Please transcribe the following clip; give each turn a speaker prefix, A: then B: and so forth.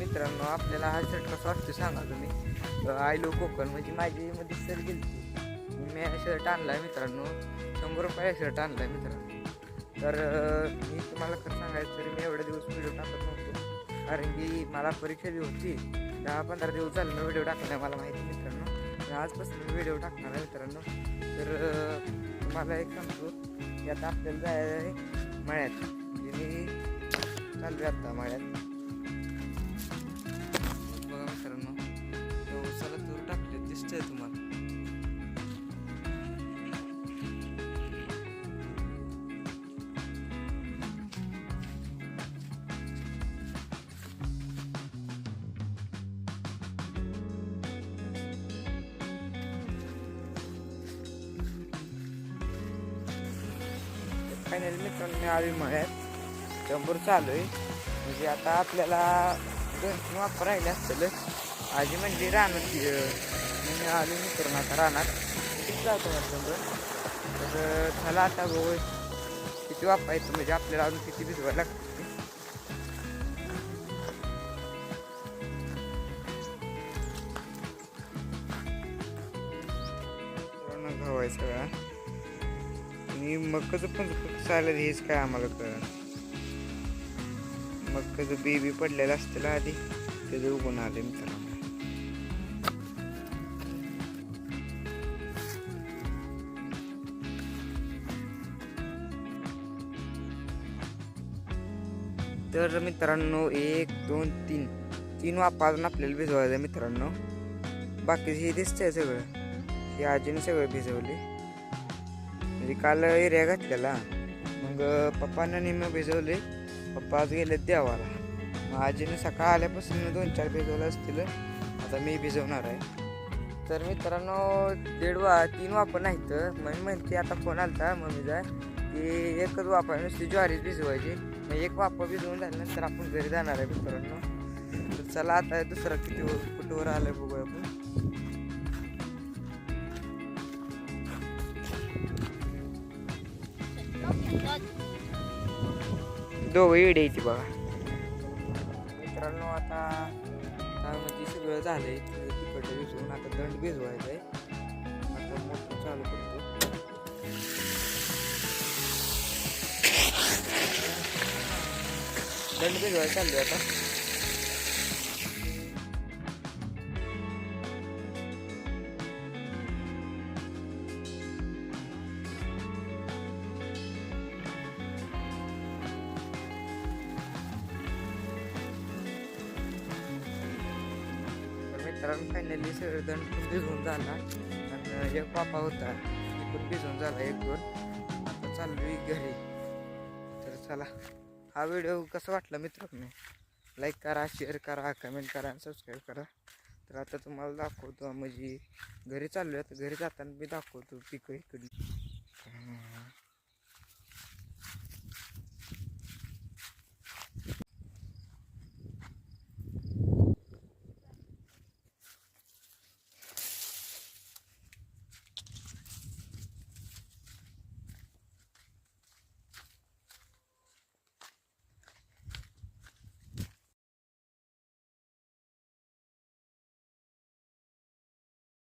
A: मित्रांनो, आपल्याला हा शर्ट कसा वाटतो सांगा तुम्ही. आय लो कोकण म्हणजे माझी मध्ये सर गेली. मी शर्ट आणला आहे मित्रांनो, 100 रुपये शर्ट आणला आहे मित्रांनो. तर मी तुम्हाला खरं सांगायचं तर मी एवढे दिवस व्हिडिओ टाकत नव्हतो, कारण की मला परीक्षा जी होती 10-15 दिवस झाले मी व्हिडिओ टाकला आहे, मला माहिती मित्रांनो. आजपासून मी व्हिडिओ टाकणार आहे मित्रांनो. तर तुम्हाला एक सांगतो की आता आपल्याला जायचं आहे मळ्यात. म्हणजे मी चालू आहे आता मळ्यात. बघा मित्रांनो, उसाला तूर टाकले दिसतंय तुम्हाला. फायनली मित्रांनो मी आली मळ्यात, 100 चालू आहे. म्हणजे आता आपल्याला 2-3 वापर राहिले असतील. आजी म्हणजे रानात मी आली मित्रांनो आता रानात. किती जातो मला 100. तर चला आता बघू किती वापरायचं, म्हणजे आपल्याला अजून किती भिजवायला लागतं. घाव आहे सगळा आणि मक्काचं पण कसं आलं हेच काय आम्हाला कळलं. मक्काचं बी पडलेलं असतं आधी, ते उगून आले मित्रांनो. तर मित्रांनो 1 2 3 वापा अजून आपल्याला भिजवायचं मित्रांनो. बाकी हे दिसतंय सगळं, हे आजीने सगळं भिजवले. म्हणजे काल एरिया घातलेला, मग पप्पांना निम्म भिजवले. पप्पा आज गेले देवाला. मग आजीने सकाळ आल्यापासून 2-4 भिजवलं असतील. आता मी भिजवणार आहे. तर मित्रांनो 3 वापर नाही तर मग म्हणते आता फोन आलता मम्मीचा की एकच वापर नुसती ज्वारीच भिजवायची. मग एक वापर भिजवून झाल्यानंतर आपण घरी जाणार आहे मित्रांनो. तर चला आता दुसरा किती कुठवर आलं बघूया आपण. दोघं येड्याची बघा मित्रांनो. आता म्हणजे सगळं झालंय तिकडे भिजवून, आता दंड भिजवायचा आहे. आता मोटर चालू करतो. दंड भिजवायला चालू आता. मित्रांनो फायनली सगळं दंड पण भिजवून झाला आणि एक पापा होता ती पण भिजवून झाला 1-2. आता चालू आहे घरी. तर चला, हा व्हिडिओ कसा वाटला मित्रांनो लाईक करा, शेअर करा, कमेंट करा आणि सबस्क्राईब करा. तर आता तुम्हाला दाखवतो, म्हणजे घरी चाललो आहे. घरी जाताना मी दाखवतो पिकं इकडली.